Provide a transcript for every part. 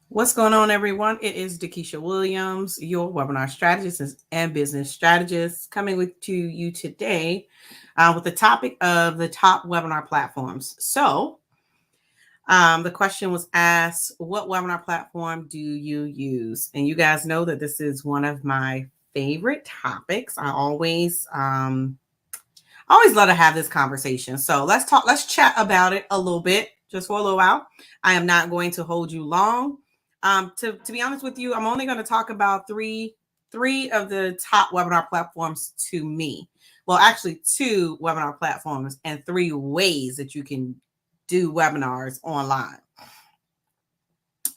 What's going on, everyone? It is Dakisha Williams, your webinar strategist and business strategist, coming to you today with the topic of the top webinar platforms. The question was asked, what webinar platform do you use? And you guys know that this is one of my favorite topics. I always love to have this conversation. So let's chat about it a little bit, just for a little while. I am not going to hold you long. To be honest with you, I'm only going to talk about three of the top webinar platforms to me. Well, actually, two webinar platforms and three ways that you can do webinars online.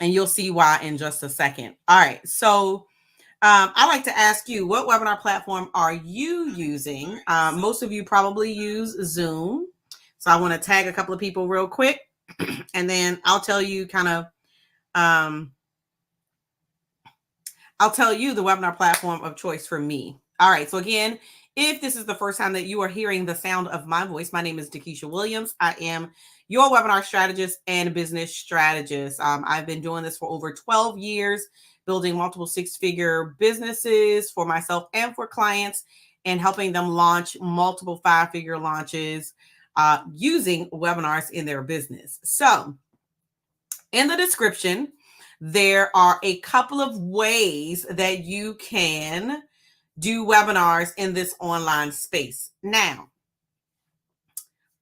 And you'll see why in just a second. All right. So I like to ask you, what webinar platform are you using? Most of you probably use Zoom. So I want to tag a couple of people real quick, and then I'll tell you I'll tell you the webinar platform of choice for me. All right. So again, if this is the first time that you are hearing the sound of my voice, my name is Dakisha Williams. I am your webinar strategist and business strategist. I've been doing this for over 12 years, building multiple six-figure businesses for myself and for clients, and helping them launch multiple five-figure launches using webinars in their business. So in the description, there are a couple of ways that you can do webinars in this online space. Now,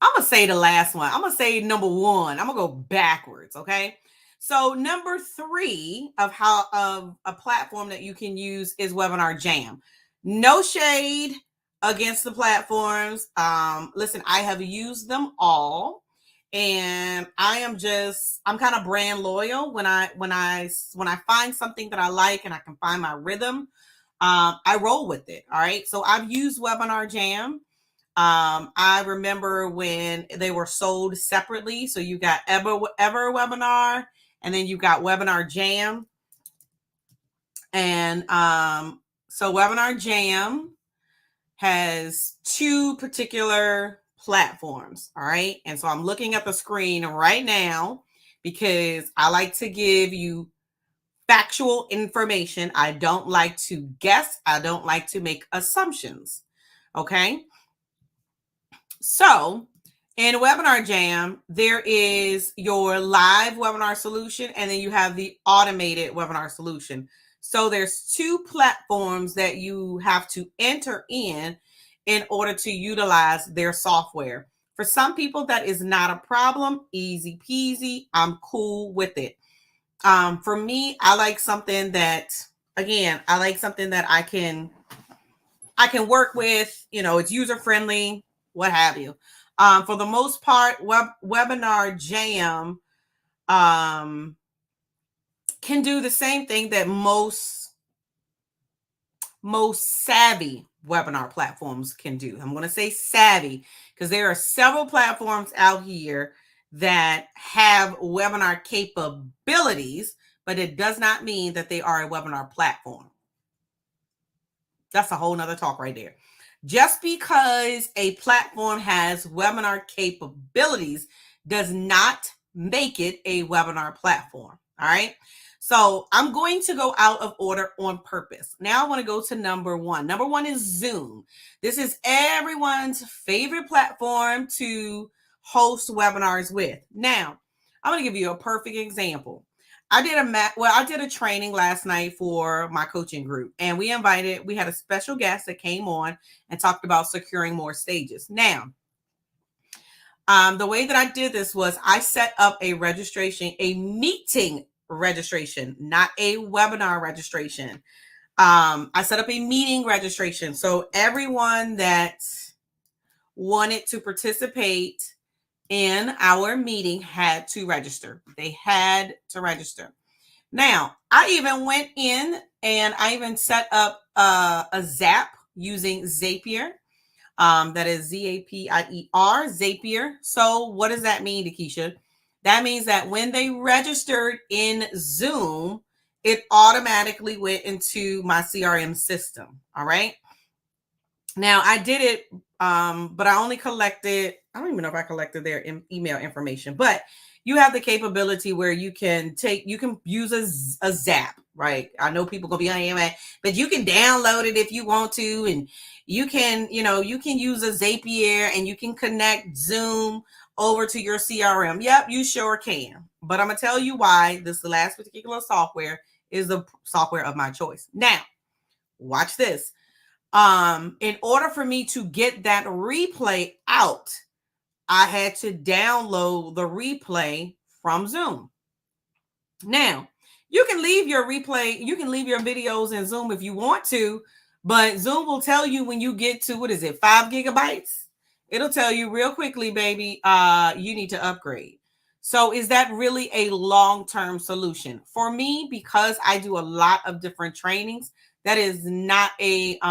I'm going to say the last one. I'm going to say number one. I'm going to go backwards, okay? So number three of a platform that you can use is Webinar Jam. No shade against the platforms. Listen, I have used them all. And I'm kind of brand loyal. When I find something that I like and I can find my rhythm, I roll with it. All right. So I've used Webinar Jam. I remember when they were sold separately. So you got Ever Webinar, and then you got Webinar Jam. And so Webinar Jam has two particular platforms. All right. And so I'm looking at the screen right now because I like to give you factual information. I don't like to guess. I don't like to make assumptions. Okay. So in Webinar Jam, there is your live webinar solution, and then you have the automated webinar solution. So there's two platforms that you have to enter in order to utilize their software. For some people, that is not a problem. Easy peasy. I'm cool with it. For me, I like something that, again, I can work with. It's user friendly, what have you. For the most part, Webinar Jam can do the same thing that most savvy webinar platforms can do. I'm going to say savvy because there are several platforms out here that have webinar capabilities, but it does not mean that they are a webinar platform. That's a whole nother talk right there. Just because a platform has webinar capabilities does not make it a webinar platform. All right. So I'm going to go out of order on purpose. Now I want to go to number one. Number one is Zoom. This is everyone's favorite platform to host webinars with. Now, I'm going to give you a perfect example. I did a training last night for my coaching group, and we had a special guest that came on and talked about securing more stages. Now, the way that I did this was I set up a meeting registration, not a webinar registration. I set up a meeting registration. So everyone that wanted to participate in our meeting had to register. They had to register. Now, I even went in and I even set up a Zap using Zapier. That is Zapier, Zapier. So what does that mean, Dakisha? That means that when they registered in Zoom, it automatically went into my CRM system. All right. Now I did it, but I only collected, I don't even know if I collected their email information, but you have the capability where you can use a Zap, right? I know people gonna be on it, but you can download it if you want to, and you can, you can use a Zapier and you can connect Zoom over to your CRM. Yep, you sure can. But I'm gonna tell you why this last particular software is the software of my choice. Now, watch this. In order for me to get that replay out, I had to download the replay from Zoom. Now, you can leave your replay, you can leave your videos in Zoom if you want to, but Zoom will tell you when you get to, 5 gigabytes? It'll tell you real quickly, baby, you need to upgrade. So is that really a long-term solution? For me, because I do a lot of different trainings, that is not that's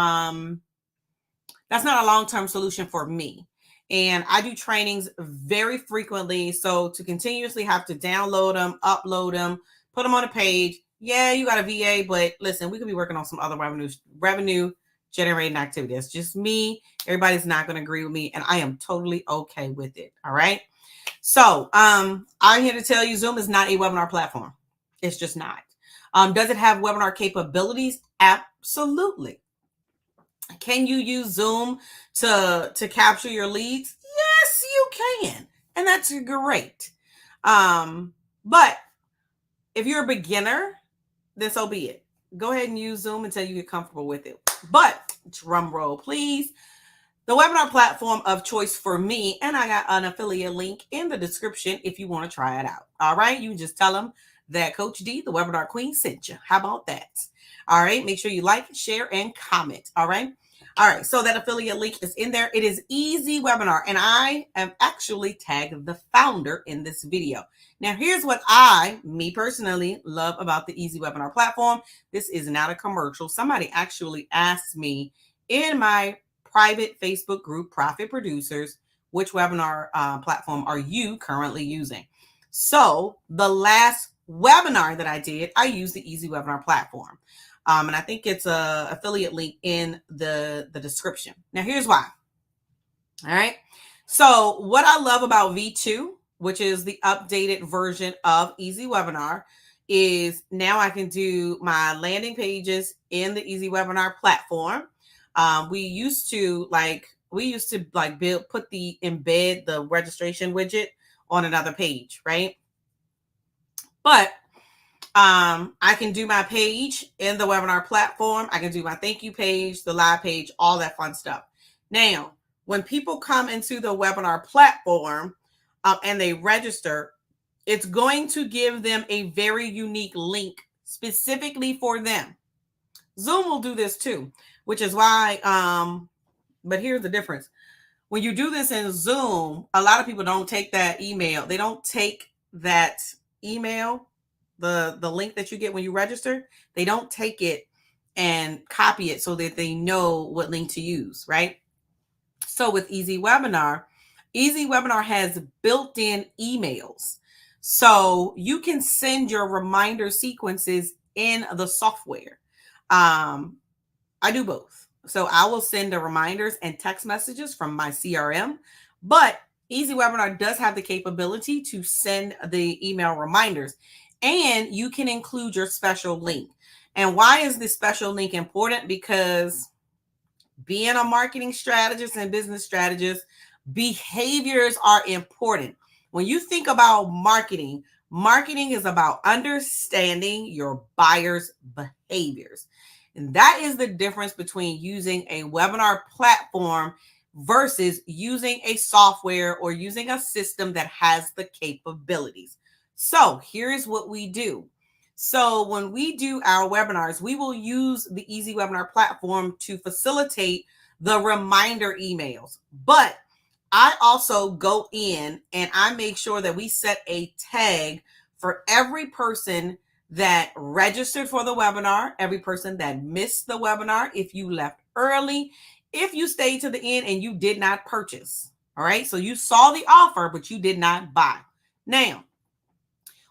not a long-term solution for me. And I do trainings very frequently. So to continuously have to download them, upload them, put them on a page. Yeah, you got a VA, but listen, we could be working on some other revenue generating activity. That's just me. Everybody's not going to agree with me, and I am totally okay with it. All right. So I'm here to tell you Zoom is not a webinar platform. It's just not. Does it have webinar capabilities? Absolutely. Can you use Zoom to capture your leads? Yes, you can. And that's great. But if you're a beginner, then so be it. Go ahead and use Zoom until you get comfortable with it. But drum roll, please. The webinar platform of choice for me, and I got an affiliate link in the description if you want to try it out. All right. You just tell them that Coach D, the webinar queen, sent you. How about that? All right. Make sure you like, share, and comment. All right. All right. So that affiliate link is in there. It is Easy Webinar, and I am actually tagged the founder in this video. Now, here's what me personally, love about the Easy Webinar platform. This is not a commercial. Somebody actually asked me in my private Facebook group, Profit Producers, which webinar platform are you currently using? So the last webinar that I did, I used the Easy Webinar platform. And I think it's a affiliate link in the description. Now, here's why. All right. So what I love about V2, which is the updated version of Easy Webinar, is now I can do my landing pages in the Easy Webinar platform. We used to embed the registration widget on another page, right? But I can do my page in the webinar platform. I can do my thank you page, the live page, all that fun stuff. Now, when people come into the webinar platform and they register, it's going to give them a very unique link specifically for them. Zoom will do this too, which is why, but here's the difference. When you do this in Zoom, a lot of people don't take that email. They don't take that email, the link that you get when you register. They don't take it and copy it so that they know what link to use, right? So with Easy Webinar has built-in emails. So you can send your reminder sequences in the software. I do both. So I will send the reminders and text messages from my CRM, but Easy Webinar does have the capability to send the email reminders, and you can include your special link. And why is this special link important? Because being a marketing strategist and business strategist, behaviors are important. When you think about marketing, marketing is about understanding your buyer's behaviors. And that is the difference between using a webinar platform versus using a software or using a system that has the capabilities. So here's what we do. So when we do our webinars, we will use the Easy Webinar platform to facilitate the reminder emails. But I also go in and I make sure that we set a tag for every person that registered for the webinar, every person that missed the webinar, if you left early, if you stayed to the end and you did not purchase. All right. So you saw the offer, but you did not buy. Now,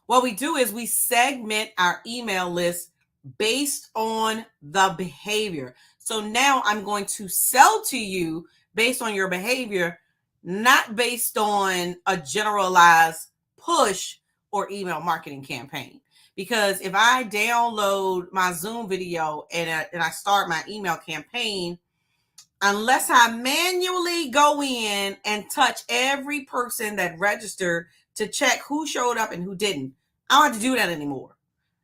what we do is we segment our email list based on the behavior. So now I'm going to sell to you based on your behavior, not based on a generalized push or email marketing campaign. Because if I download my Zoom video and I start my email campaign, unless I manually go in and touch every person that registered to check who showed up and who didn't, I don't have to do that anymore.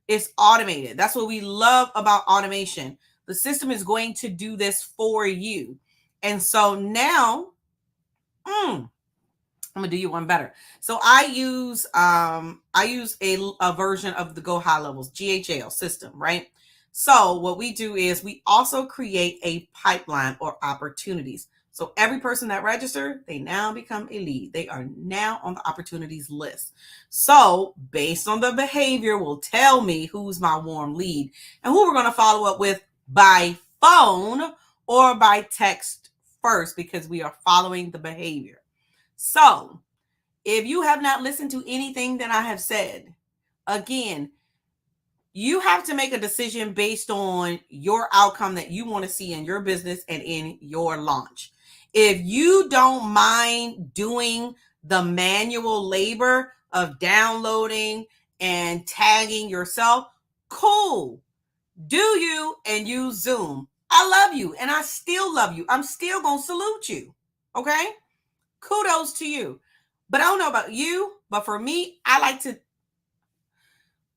It's automated. That's what we love about automation. The system is going to do this for you. And so now, I'm gonna do you one better. So I use a version of the Go High Levels GHL system, right? So what we do is we also create a pipeline or opportunities. So every person that registered, they now become a lead. They are now on the opportunities list. So based on the behavior will tell me who's my warm lead and who we're going to follow up with by phone or by text first, because we are following the behavior. So if you have not listened to anything that I have said, again, you have to make a decision based on your outcome that you want to see in your business and in your launch. If you don't mind doing the manual labor of downloading and tagging yourself, cool. Do you and use Zoom. I love you and I still love you. I'm still going to salute you. Okay? Kudos to you. But I don't know about you, but for me, I like to,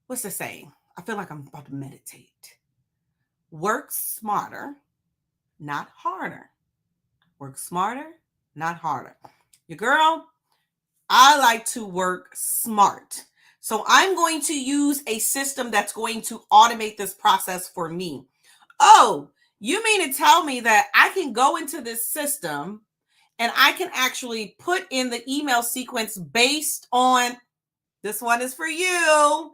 what's the saying? I feel like I'm about to meditate. Work smarter, not harder. Work smarter, not harder. Your girl, I like to work smart. So I'm going to use a system that's going to automate this process for me. Oh, you mean to tell me that I can go into this system and I can actually put in the email sequence based on, this one is for you.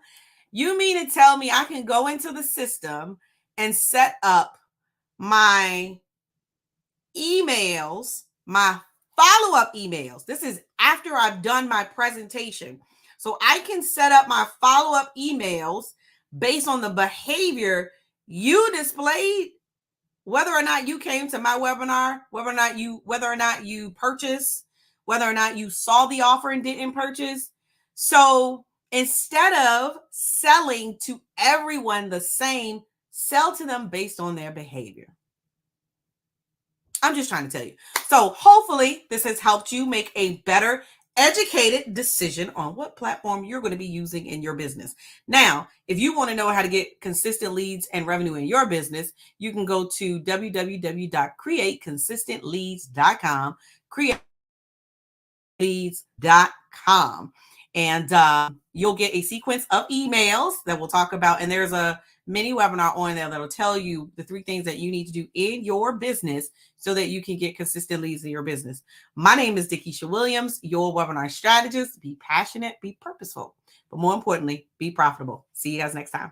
You mean to tell me I can go into the system and set up my emails, my follow-up emails. This is after I've done my presentation. So I can set up my follow-up emails based on the behavior you displayed, whether or not you came to my webinar, whether or not you purchased, whether or not you saw the offer and didn't purchase. So instead of selling to everyone the same, sell to them based on their behavior. I'm just trying to tell you. So hopefully this has helped you make a better educated decision on what platform you're going to be using in your business. Now, if you want to know how to get consistent leads and revenue in your business, you can go to www.createconsistentleads.com, createleads.com. And you'll get a sequence of emails that we'll talk about. And there's a mini webinar on there that'll tell you the 3 things that you need to do in your business so that you can get consistent leads in your business. My name is Dikisha Williams, your webinar strategist. Be passionate, be purposeful, but more importantly, be profitable. See you guys next time.